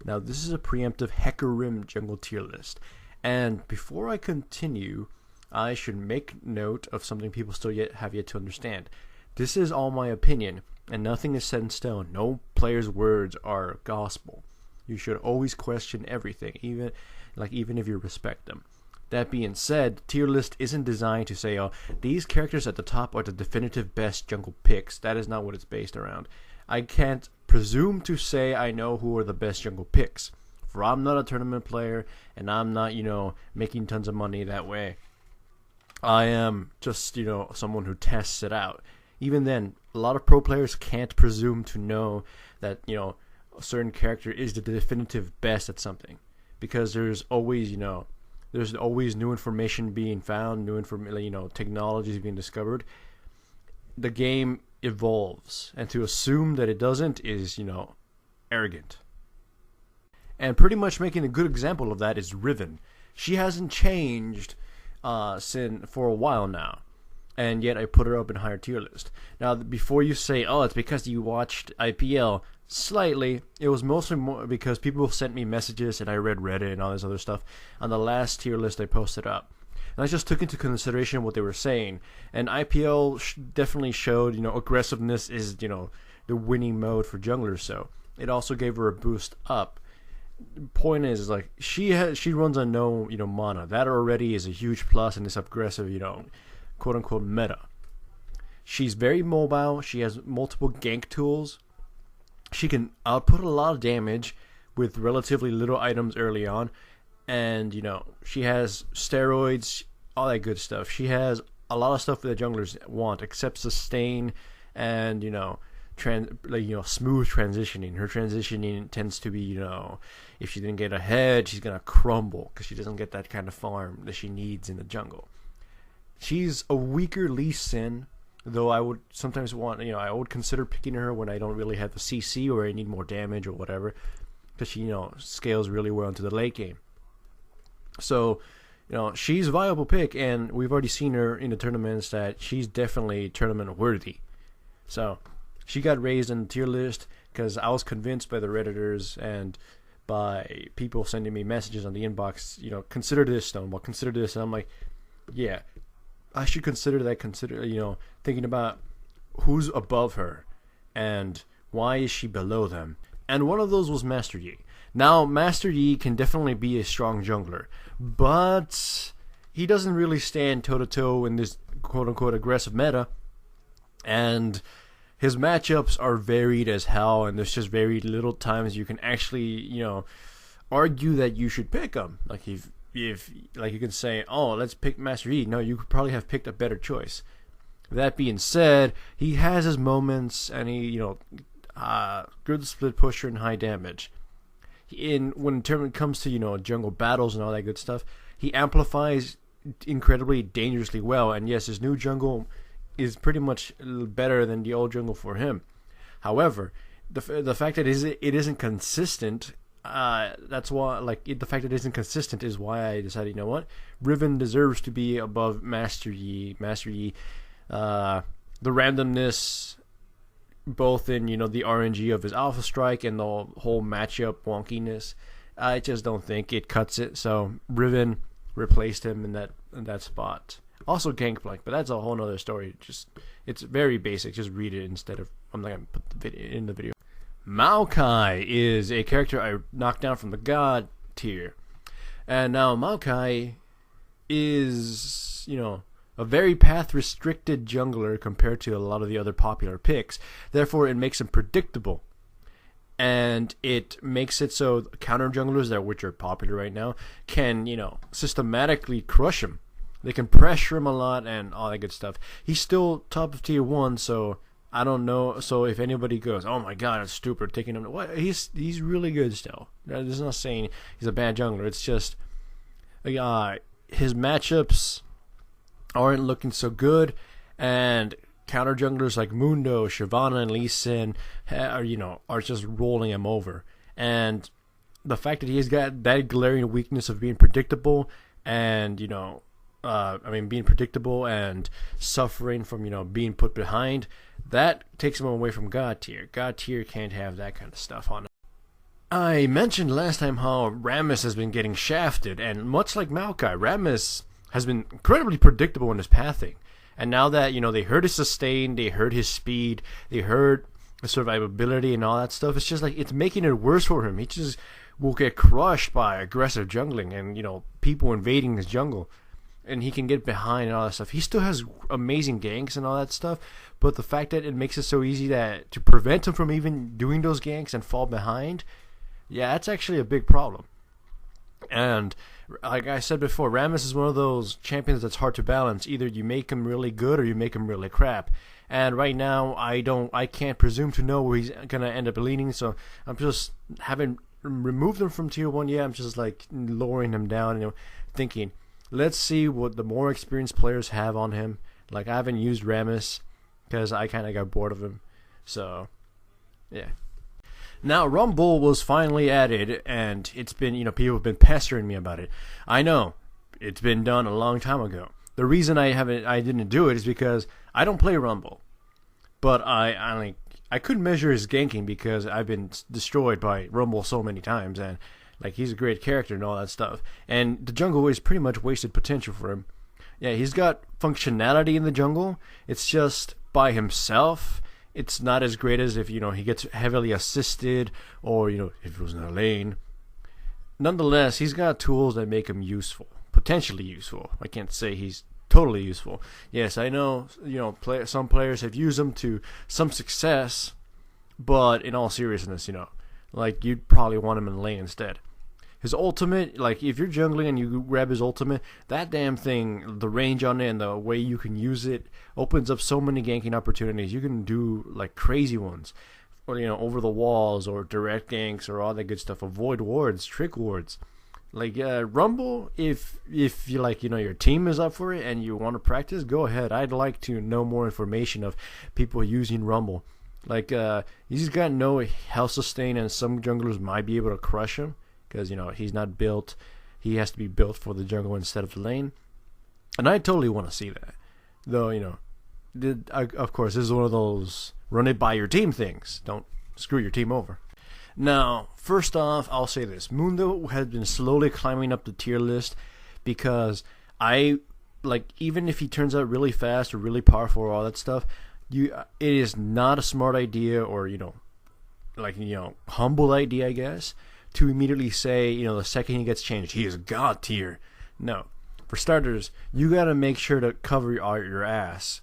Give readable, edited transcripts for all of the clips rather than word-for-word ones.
Now, this is a preemptive Hecarim jungle tier list. And before I continue, I should make note of something people still have yet to understand. This is all my opinion, and nothing is set in stone. No player's words are gospel. You should always question everything, even if you respect them. That being said, tier list isn't designed to say, oh, these characters at the top are the definitive best jungle picks. That is not what it's based around. I can't presume to say I know who are the best jungle picks, for I'm not a tournament player, and I'm not, making tons of money that way. I am just, someone who tests it out. Even then, a lot of pro players can't presume to know that, a certain character is the definitive best at something, because there's always new information being found, technologies being discovered. The game evolves, and to assume that it doesn't is, arrogant. And pretty much making a good example of that is Riven. She hasn't changed for a while now, and yet I put her up in higher tier list. Now, before you say, oh, it's because you watched IPL, slightly. It was mostly more because people sent me messages and I read Reddit and all this other stuff on the last tier list I posted up. And I just took into consideration what they were saying. And IPL definitely showed, aggressiveness is, the winning mode for junglers. So it also gave her a boost up. Point is, like, she runs on no, mana. That already is a huge plus in this aggressive, quote unquote meta. She's very mobile. She has multiple gank tools. She can output a lot of damage with relatively little items early on. And, she has steroids, all that good stuff. She has a lot of stuff that junglers want, except sustain and, smooth transitioning. Her transitioning tends to be, if she didn't get ahead, she's going to crumble because she doesn't get that kind of farm that she needs in the jungle. She's a weaker Lee Sin, though I would sometimes I would consider picking her when I don't really have the CC or I need more damage or whatever, because she, scales really well into the late game. So, she's a viable pick, and we've already seen her in the tournaments that she's definitely tournament worthy. So, she got raised in the tier list because I was convinced by the Redditors and by people sending me messages on the inbox, consider this, Stonewall, consider this. And I'm like, yeah, I should consider that, thinking about who's above her and why is she below them. And one of those was Master Yi. Now, Master Yi can definitely be a strong jungler, but he doesn't really stand toe-to-toe in this quote-unquote aggressive meta, and his matchups are varied as hell, and there's just very little times you can actually, argue that you should pick him. Like, if you can say, oh, let's pick Master Yi. No, you could probably have picked a better choice. That being said, he has his moments, and he, good split pusher and high damage. When it comes to, jungle battles and all that good stuff, he amplifies incredibly dangerously well. And yes, his new jungle is pretty much better than the old jungle for him. However, the fact that it isn't consistent, that's why, the fact that it isn't consistent is why I decided, Riven deserves to be above Master Yi. The randomness, both in, the RNG of his Alpha Strike and the whole matchup wonkiness, I just don't think it cuts it. So Riven replaced him in that spot. Also Gangplank, but that's a whole nother story. It's very basic. Just read it instead of, I'm not going to put the video in the video. Maokai is a character I knocked down from the God tier. And now Maokai is, a very path-restricted jungler compared to a lot of the other popular picks. Therefore, it makes him predictable. And it makes it so counter junglers, which are popular right now, can, systematically crush him. They can pressure him a lot and all that good stuff. He's still top of tier 1, so I don't know. So if anybody goes, oh my god, it's stupid taking him, what? He's really good still. This is not saying he's a bad jungler. It's just his matchups aren't looking so good, and counter junglers like Mundo, Shyvana, and Lee Sin are just rolling him over. And the fact that he's got that glaring weakness of being predictable and being predictable and suffering from being put behind, that takes him away from God tier. God tier can't have that kind of stuff on it. I mentioned last time how Rammus has been getting shafted, and much like Maokai, Rammus has been incredibly predictable in his pathing. And now that, they heard his sustain, they heard his speed, they heard his survivability and all that stuff, it's just like it's making it worse for him. He just will get crushed by aggressive jungling and, people invading his jungle. And he can get behind and all that stuff. He still has amazing ganks and all that stuff, but the fact that it makes it so easy that to prevent him from even doing those ganks and fall behind, yeah, that's actually a big problem. And like I said before, Rammus is one of those champions that's hard to balance. Either you make him really good or you make him really crap. And right now, I can't presume to know where he's gonna end up leaning. So I'm just haven't removed him from tier 1 yet. I'm just like lowering him down, thinking, let's see what the more experienced players have on him. Like, I haven't used Rammus because I kind of got bored of him. So, yeah. Now, Rumble was finally added, and it's been, people have been pestering me about it. I know, it's been done a long time ago. The reason I didn't do it is because I don't play Rumble. But I couldn't measure his ganking because I've been destroyed by Rumble so many times, and he's a great character and all that stuff. And the jungle is pretty much wasted potential for him. Yeah, he's got functionality in the jungle. It's just by himself, it's not as great as if, he gets heavily assisted or, if it was in a lane. Nonetheless, he's got tools that make him useful. Potentially useful. I can't say he's totally useful. Yes, I know, some players have used him to some success, but in all seriousness, you'd probably want him in lane instead. His ultimate, if you're jungling and you grab his ultimate, that damn thing, the range on it and the way you can use it opens up so many ganking opportunities. You can do, crazy ones. Or, over the walls or direct ganks or all that good stuff. Avoid wards, trick wards. Rumble, if you your team is up for it and you want to practice, go ahead. I'd like to know more information of people using Rumble. He's got no health sustain, and some junglers might be able to crush him because, he's not built. He has to be built for the jungle instead of the lane. And I totally want to see that. Though, of course, this is one of those run it by your team things. Don't screw your team over. Now, first off, I'll say this. Mundo has been slowly climbing up the tier list because even if he turns out really fast or really powerful or all that stuff, it is not a smart idea or, humble idea, I guess, to immediately say, the second he gets changed, he is God tier. No. For starters, you got to make sure to cover your ass.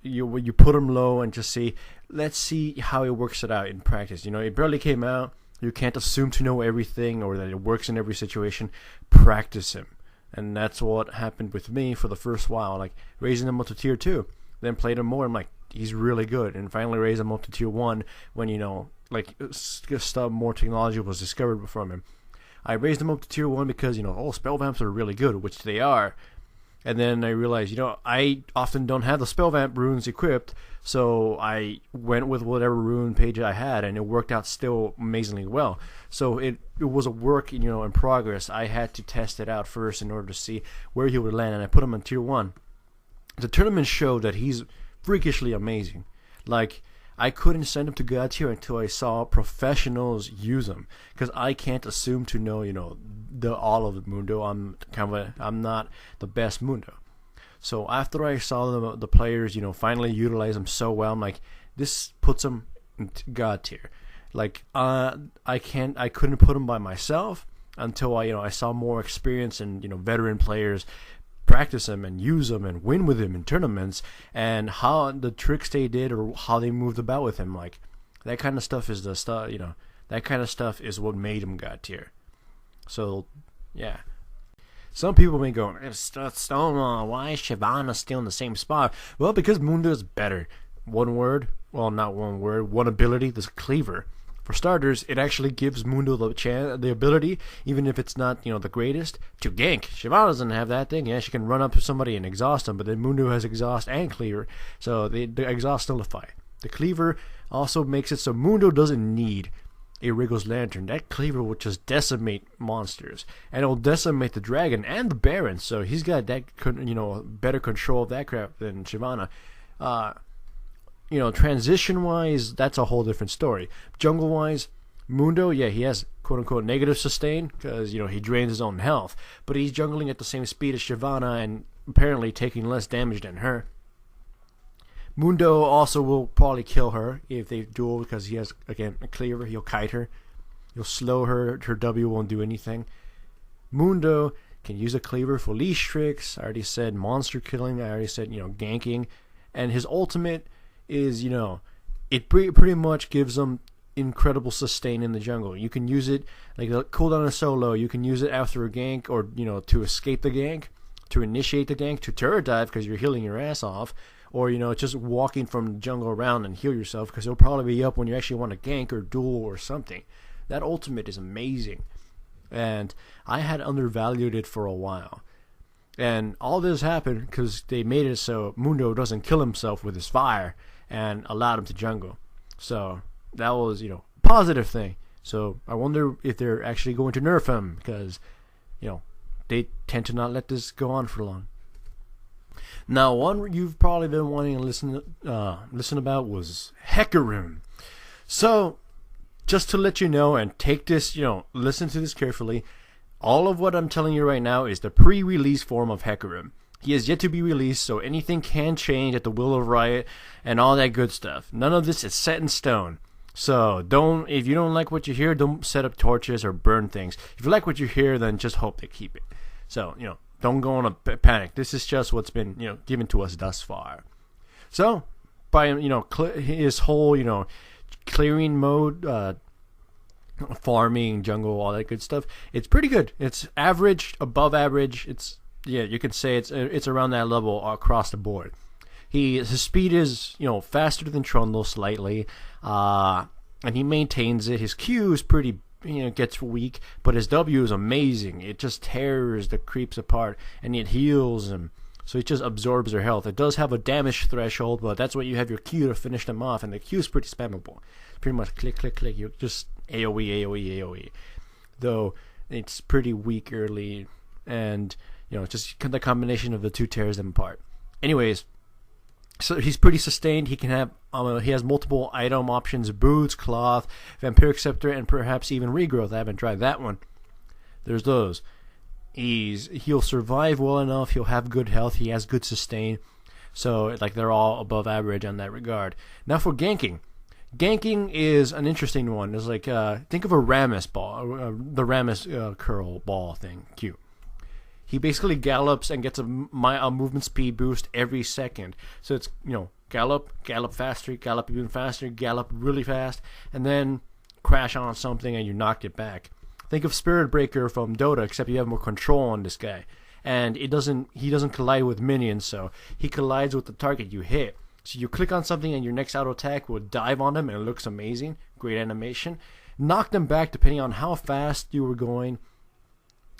You put him low and just see, let's see how he works it out in practice. It barely came out. You can't assume to know everything or that it works in every situation. Practice him. And that's what happened with me for the first while. Raising him up to tier 2. Then played him more. I'm he's really good. And finally raised him up to tier 1 when, stuff, more technology was discovered from him. I raised him up to tier 1 because, spell vamps are really good, which they are. And then I realized, I often don't have the spell vamp runes equipped, so I went with whatever rune page I had, and it worked out still amazingly well. So it was a work, in progress. I had to test it out first in order to see where he would land, and I put him on tier 1. The tournament showed that he's freakishly amazing. I couldn't send him to God tier until I saw professionals use him, because I can't assume to know, all of the Mundo. I'm not the best Mundo. So after I saw the players, finally utilize him so well, I'm this puts him in God tier. I couldn't put him by myself until I saw more experience and veteran players practice him and use him and win with him in tournaments, and how the tricks they did or how they moved about with him. That kind of stuff is the stuff. That kind of stuff is what made him God tier. So, yeah. Some people may go, why is Shyvana still in the same spot? Well, because Mundo is better. One word, well, not one word, one ability, this cleaver. For starters, it actually gives Mundo the ability, even if it's not, the greatest, to gank. Shyvana doesn't have that thing. Yeah, she can run up to somebody and exhaust them, but then Mundo has exhaust and cleaver, so the exhaust nullify. The cleaver also makes it so Mundo doesn't need a Wriggle's Lantern. That cleaver will just decimate monsters, and it will decimate the dragon and the Baron, so he's got that, better control of that crap than Shyvana. Transition-wise, that's a whole different story. Jungle-wise, Mundo, yeah, he has quote-unquote negative sustain because, he drains his own health. But he's jungling at the same speed as Shyvana and apparently taking less damage than her. Mundo also will probably kill her if they duel because he has, again, a cleaver. He'll kite her. He'll slow her. Her W won't do anything. Mundo can use a cleaver for leash tricks. I already said monster killing. I already said, ganking. And his ultimate is, it pretty much gives him incredible sustain in the jungle. You can use it like a cooldown a solo. You can use it after a gank or, to escape the gank, to initiate the gank, to turret dive because you're healing your ass off. Or, just walking from the jungle around and heal yourself because it'll probably be up when you actually want to gank or duel or something. That ultimate is amazing. And I had undervalued it for a while. And all this happened because they made it so Mundo doesn't kill himself with his fire and allowed him to jungle. So that was, positive thing. So I wonder if they're actually going to nerf him because, they tend to not let this go on for long. Now, one you've probably been wanting to listen about was Hecarim. So, just to let you know and take this, listen to this carefully, all of what I'm telling you right now is the pre-release form of Hecarim. He is yet to be released, so anything can change at the will of Riot and all that good stuff. None of this is set in stone. So, if you don't like what you hear, don't set up torches or burn things. If you like what you hear, then just hope they keep it. So, don't go on a panic. This is just what's been, given to us thus far. So, by, his whole, clearing mode, farming, jungle, all that good stuff, it's pretty good. It's average, above average. You could say it's around that level across the board. His speed is, faster than Trundle slightly, and he maintains it. His Q is pretty, gets weak, but his W is amazing. It just tears the creeps apart, and it heals them. So it just absorbs their health. It does have a damage threshold, but that's what you have your Q to finish them off, and the Q is pretty spammable. Pretty much click, click, click. You just AoE, AoE, AoE. Though it's pretty weak early, and just the combination of the two tears them apart. Anyways, so he's pretty sustained. He can have he has multiple item options: boots, cloth, vampiric scepter, and perhaps even regrowth. I haven't tried that one. There's those. He'll survive well enough. He'll have good health. He has good sustain. So they're all above average on that regard. Now for ganking. Ganking is an interesting one. It's think of a Rammus ball, the Rammus curl ball thing. Cute. He basically gallops and gets a movement speed boost every second. So it's, gallop faster, gallop even faster, gallop really fast, and then crash on something and you knocked it back. Think of Spirit Breaker from Dota, except you have more control on this guy. And he doesn't collide with minions, so he collides with the target you hit. So you click on something and your next auto attack will dive on them and it looks amazing. Great animation. Knock them back depending on how fast you were going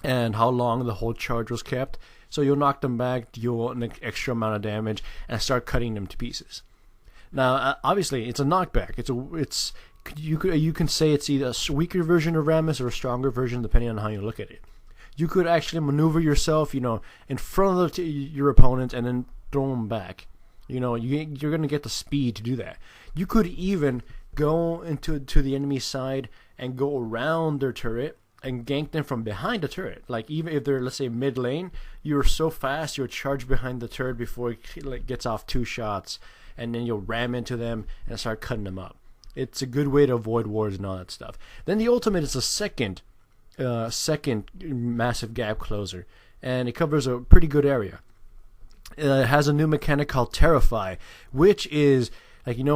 and how long the whole charge was kept. So you'll knock them back, deal an extra amount of damage, and start cutting them to pieces. Now, obviously, it's a knockback. You can say it's either a weaker version of Rammus or a stronger version, depending on how you look at it. You could actually maneuver yourself, in front of your opponent and then throw them back. You're going to get the speed to do that. You could even go into the enemy side and go around their turret and gank them from behind the turret. Even if they're, let's say, mid lane, you're so fast, you'll charge behind the turret before it gets off 2 shots, and then you'll ram into them and start cutting them up. It's a good way to avoid wars and all that stuff. Then the ultimate is a second massive gap closer, and it covers a pretty good area. It has a new mechanic called Terrify, which is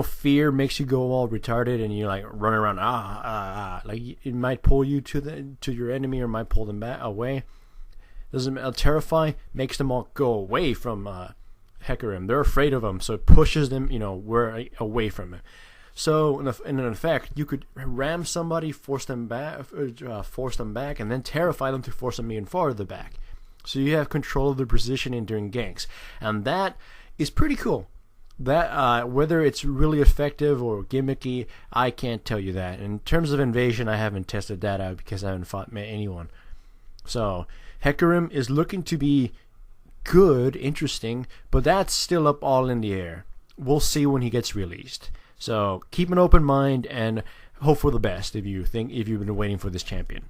fear makes you go all retarded and you run around it might pull you to your enemy or might pull them back away. Terrify makes them all go away from Hecarim. They're afraid of him, so it pushes them away from him. So in effect, you could ram somebody, force them back, and then terrify them to force them even farther back. So you have control of the positioning during ganks, and that is pretty cool. That whether it's really effective or gimmicky, I can't tell you that. In terms of invasion, I haven't tested that out because I haven't fought anyone. So Hecarim is looking to be good, interesting, but that's still up all in the air. We'll see when he gets released. So keep an open mind, and hope for the best if you've been waiting for this champion.